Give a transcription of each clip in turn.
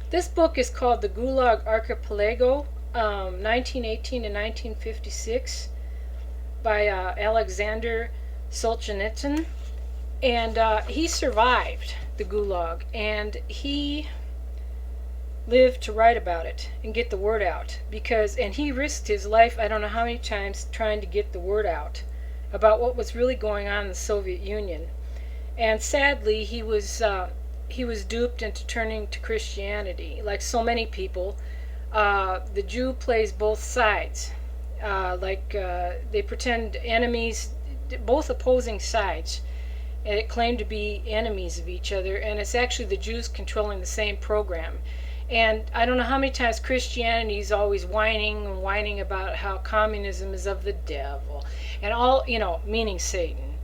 This book is called The Gulag Archipelago, 1918 to 1956, by Alexander Solzhenitsyn. And he survived the Gulag, and he lived to write about it and get the word out. And he risked his life, I don't know how many times, trying to get the word out about what was really going on in the Soviet Union. And sadly, he was duped into turning to Christianity. Like so many people, the Jew plays both sides. They pretend enemies, both opposing sides, and it claimed to be enemies of each other, and it's actually the Jews controlling the same program. And I don't know how many times Christianity is always whining about how communism is of the devil, and all, meaning Satan,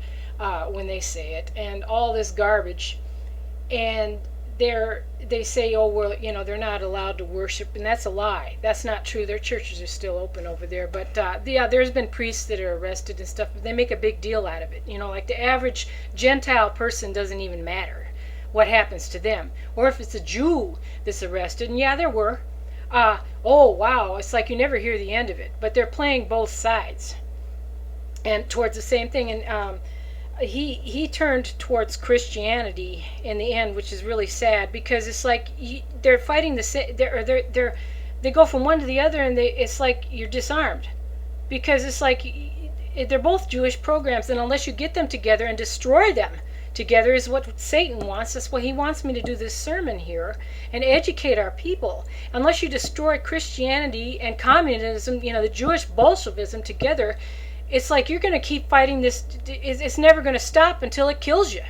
when they say it, and all this garbage. And they say, oh, well, they're not allowed to worship, and that's a lie. That's not true. Their churches are still open over there. But there's been priests that are arrested and stuff, but they make a big deal out of it. Like the average Gentile person doesn't even matter what happens to them. Or if it's a Jew that's arrested, and yeah, there were. Oh, wow, it's like you never hear the end of it. But they're playing both sides and towards the same thing. And he turned towards Christianity in the end, which is really sad, because it's like they're fighting they go from one to the other, and it's like you're disarmed, because it's like they're both Jewish programs, and unless you get them together and destroy them together is what Satan wants. That's why he wants me to do this sermon here and educate our people. Unless you destroy Christianity and communism, the Jewish Bolshevism together, it's like you're going to keep fighting this. It's never going to stop until it kills you.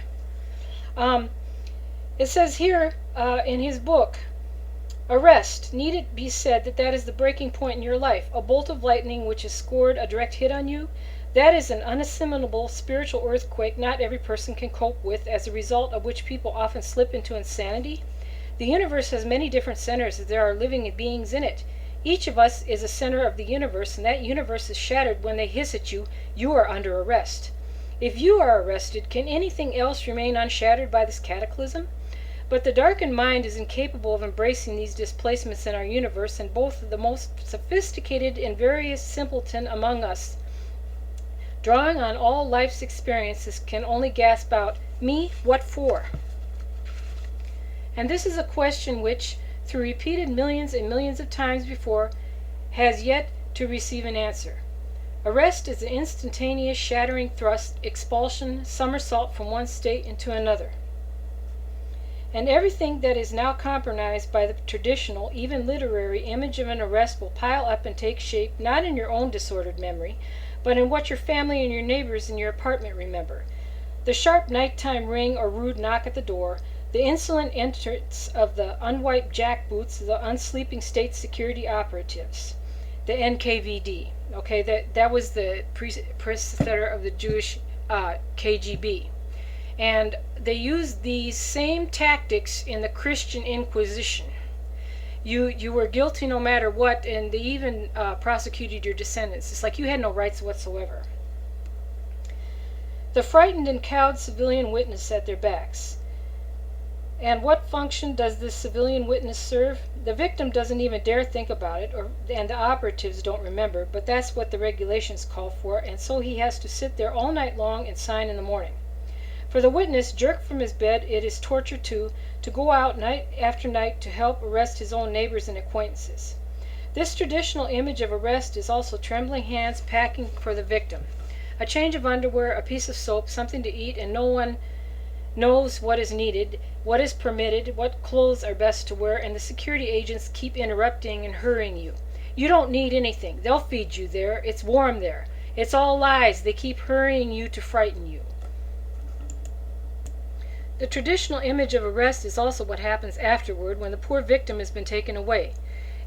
It says here in his book, arrest. Need it be said that is the breaking point in your life? A bolt of lightning which has scored a direct hit on you? That is an unassimilable spiritual earthquake not every person can cope with, as a result of which people often slip into insanity. The universe has many different centers as there are living beings in it. Each of us is a center of the universe, and that universe is shattered when they hiss at you. You are under arrest. If you are arrested, can anything else remain unshattered by this cataclysm? But the darkened mind is incapable of embracing these displacements in our universe, and both the most sophisticated and veriest simpleton among us, drawing on all life's experiences, can only gasp out, "Me? What for?" And this is a question which, through repeated millions and millions of times before, has yet to receive an answer. Arrest is an instantaneous shattering thrust, expulsion, somersault from one state into another. And everything that is now compromised by the traditional, even literary, image of an arrest will pile up and take shape, not in your own disordered memory, but in what your family and your neighbors in your apartment remember. The sharp nighttime ring or rude knock at the door, the insolent entrance of the unwiped jackboots of the unsleeping state security operatives, the NKVD. Okay, that was the predecessor of the Jewish KGB. And they used these same tactics in the Christian Inquisition. You were guilty no matter what, and they even prosecuted your descendants. It's like you had no rights whatsoever. The frightened and cowed civilian witness at their backs. And what function does this civilian witness serve? The victim doesn't even dare think about it, and the operatives don't remember, but that's what the regulations call for, and so he has to sit there all night long and sign in the morning. For the witness, jerked from his bed, it is torture too, to go out night after night to help arrest his own neighbors and acquaintances. This traditional image of arrest is also trembling hands packing for the victim. A change of underwear, a piece of soap, something to eat, and no one knows what is needed, what is permitted, what clothes are best to wear, and the security agents keep interrupting and hurrying you. You don't need anything. They'll feed you there. It's warm there. It's all lies. They keep hurrying you to frighten you. The traditional image of arrest is also what happens afterward when the poor victim has been taken away.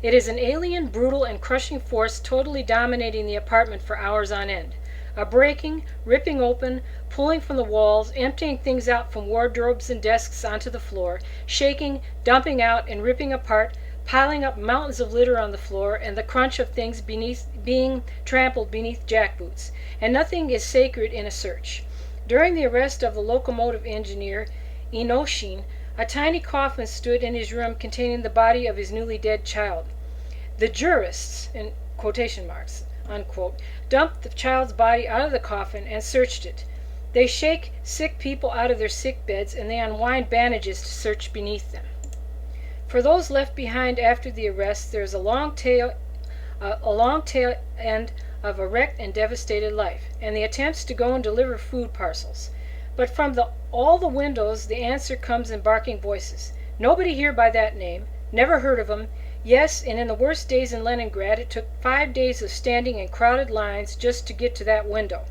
It is an alien, brutal, and crushing force totally dominating the apartment for hours on end. A breaking, ripping open, pulling from the walls, emptying things out from wardrobes and desks onto the floor, shaking, dumping out, and ripping apart, piling up mountains of litter on the floor, and the crunch of things being trampled beneath jackboots. And nothing is sacred in a search. During the arrest of the locomotive engineer Inoshin, A tiny coffin stood in his room containing the body of his newly dead child. The jurists, in quotation marks, unquote, dumped the child's body out of the coffin and searched it. They shake sick people out of their sick beds, and they unwind bandages to search beneath them. For those left behind after the arrest, there is a long tail end of a wrecked and devastated life, and the attempts to go and deliver food parcels. But from all the windows the answer comes in barking voices. Nobody here by that name. Never heard of him. Yes, and in the worst days in Leningrad it took 5 days of standing in crowded lines just to get to that window.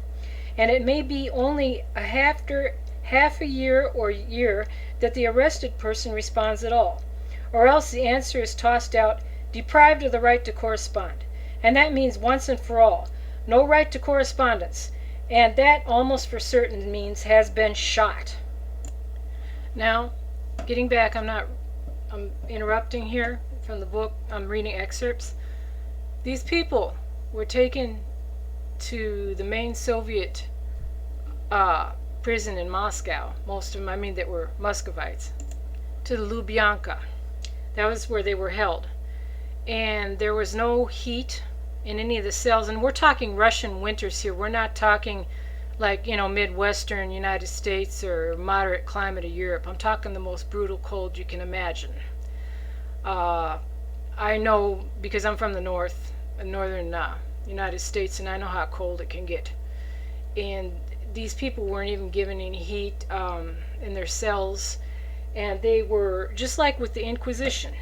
And it may be only after half a year or year that the arrested person responds at all. Or else the answer is tossed out, deprived of the right to correspond. And that means once and for all, no right to correspondence. And that almost for certain means has been shot. Now, getting back, I'm interrupting here from the book. I'm reading excerpts. These people were taken to the main Soviet prison in Moscow. Most of them, that were Muscovites. To the Lubyanka. That was where they were held. And there was no heat in any of the cells. And we're talking Russian winters here. We're not talking like, Midwestern United States or moderate climate of Europe. I'm talking the most brutal cold you can imagine. I know because I'm from the northern United States, and I know how cold it can get. And these people weren't even given any heat in their cells, and they were just like with the Inquisition.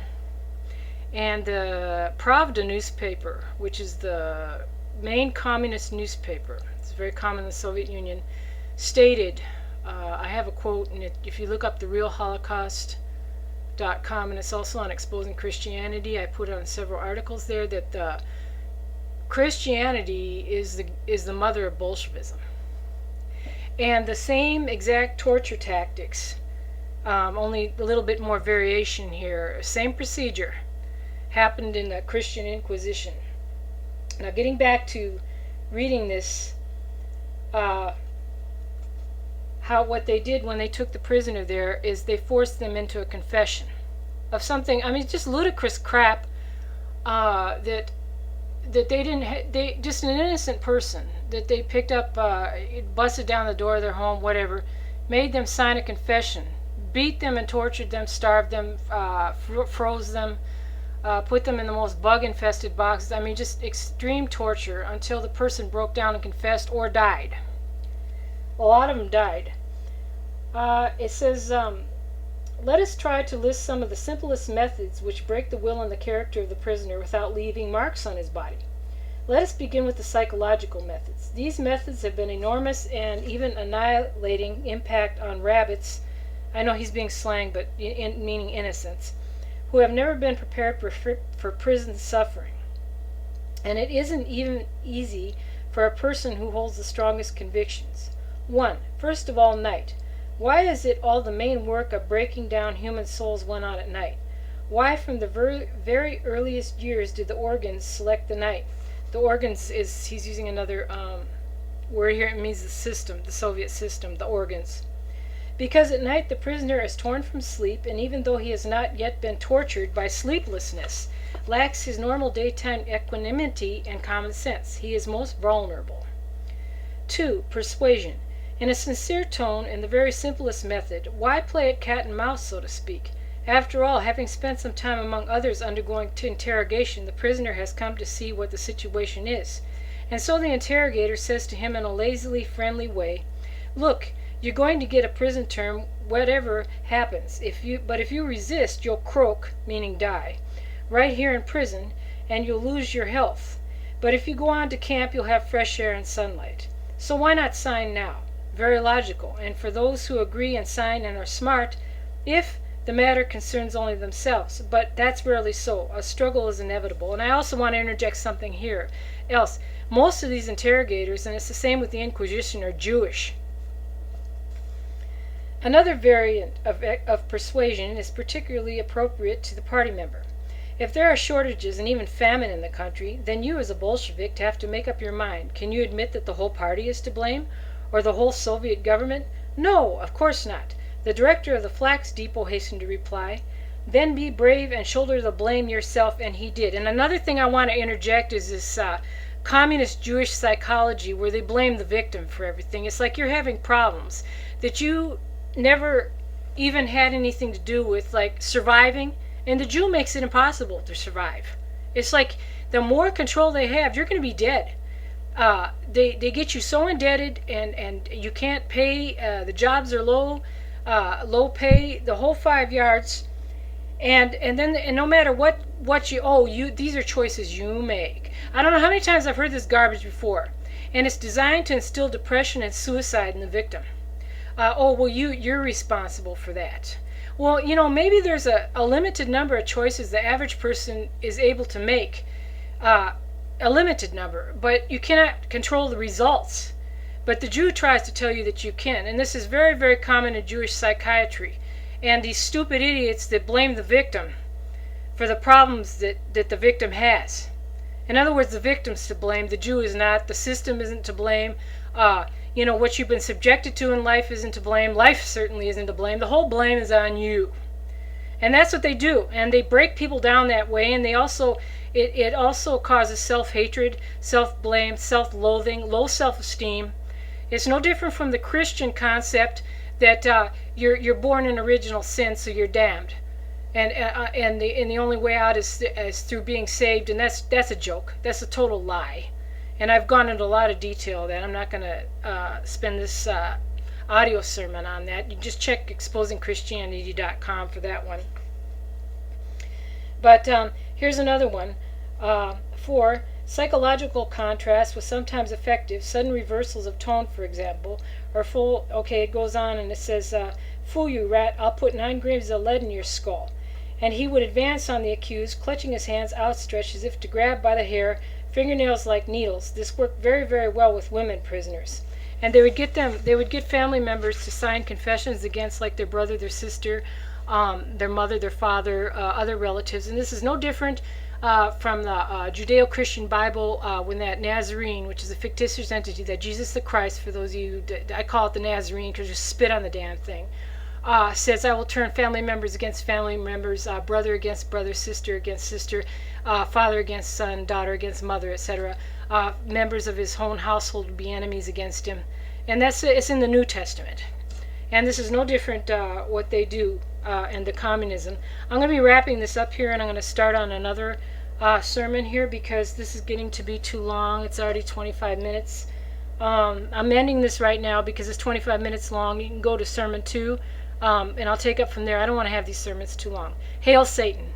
And the Pravda newspaper, which is the main communist newspaper, it's very common in the Soviet Union, stated, I have a quote, and if you look up the real Holocaust.com, and it's also on Exposing Christianity, I put on several articles there, that Christianity is the mother of Bolshevism. And the same exact torture tactics, only a little bit more variation here, same procedure, happened in the Christian Inquisition. Now, getting back to reading this, what they did when they took the prisoner there is they forced them into a confession of something. Just ludicrous crap that they didn't. They just an innocent person that they picked up, busted down the door of their home, whatever, made them sign a confession, beat them and tortured them, starved them, froze them. Put them in the most bug-infested boxes. Just extreme torture until the person broke down and confessed or died. A lot of them died. It says, let us try to list some of the simplest methods which break the will and the character of the prisoner without leaving marks on his body. Let us begin with the psychological methods. These methods have been enormous and even annihilating impact on rabbits. I know he's being slang, but meaning innocents, who have never been prepared for prison suffering. And it isn't even easy for a person who holds the strongest convictions. 1. First of all, night. Why is it all the main work of breaking down human souls went on at night? Why from the very earliest years did the organs select the night? The organs he's using another word here, it means the system, the Soviet system, the organs. Because at night the prisoner is torn from sleep, and even though he has not yet been tortured by sleeplessness, lacks his normal daytime equanimity and common sense. He is most vulnerable. 2. Persuasion. In a sincere tone and the very simplest method, why play at cat and mouse, so to speak? After all, having spent some time among others undergoing interrogation, the prisoner has come to see what the situation is. And so the interrogator says to him in a lazily friendly way, "Look, you're going to get a prison term whatever happens. But if you resist, you'll croak," meaning die, "right here in prison, and you'll lose your health. But if you go on to camp, you'll have fresh air and sunlight. So why not sign now?" Very logical. And for those who agree and sign and are smart, if the matter concerns only themselves. But that's rarely so. A struggle is inevitable. And I also want to interject something here. Else, most of these interrogators, and it's the same with the Inquisition, are Jewish. Another variant of persuasion is particularly appropriate to the party member. If there are shortages and even famine in the country, then you as a Bolshevik have to make up your mind. Can you admit that the whole party is to blame? Or the whole Soviet government? No, of course not. The director of the flax depot hastened to reply, "Then be brave and shoulder the blame yourself," and he did. And another thing I want to interject is this communist Jewish psychology where they blame the victim for everything. It's like you're having problems that you never even had anything to do with, like surviving, and the Jew makes it impossible to survive. It's like the more control they have, you're going to be dead. They get you so indebted, and you can't pay. The jobs are low pay, the whole 5 yards, and no matter what you owe, these are choices you make. I don't know how many times I've heard this garbage before, and it's designed to instill depression and suicide in the victim. Oh well, you're responsible for that. Well, maybe there's a limited number of choices the average person is able to make. A limited number, but you cannot control the results. But the Jew tries to tell you that you can, and this is very, very common in Jewish psychiatry. And these stupid idiots that blame the victim for the problems that the victim has. In other words, the victim's to blame, the Jew is not, the system isn't to blame, what you've been subjected to in life isn't to blame, life certainly isn't to blame, the whole blame is on you. And that's what they do, and they break people down that way, and they also it also causes self-hatred, self-blame, self-loathing, low self-esteem. It's no different from the Christian concept that you're born in original sin, so you're damned, and the only way out is through being saved, and that's a joke. That's a total lie, and I've gone into a lot of detail that I'm not going to spend this audio sermon on that. You just check exposingchristianity.com for that one. But here's another one. 4. Psychological contrast was sometimes effective. Sudden reversals of tone, for example, or full. Okay, it goes on and it says, "Fool you, rat! I'll put 9 grains of lead in your skull." And he would advance on the accused, clutching his hands outstretched as if to grab by the hair, fingernails like needles. This worked very, very well with women prisoners. And they would get family members to sign confessions against, like, their brother, their sister, their mother, their father, other relatives. And this is no different from the Judeo-Christian Bible when that Nazarene, which is a fictitious entity, that Jesus the Christ, for those of you, I call it the Nazarene because you spit on the damn thing, says, "I will turn family members against family members, brother against brother, sister against sister, father against son, daughter against mother, etc. Members of his own household will be enemies against him." And it's in the New Testament. And this is no different what they do in the communism. I'm going to be wrapping this up here, and I'm going to start on another sermon here because this is getting to be too long. It's already 25 minutes. I'm ending this right now because it's 25 minutes long. You can go to sermon 2, and I'll take up from there. I don't want to have these sermons too long. Hail Satan.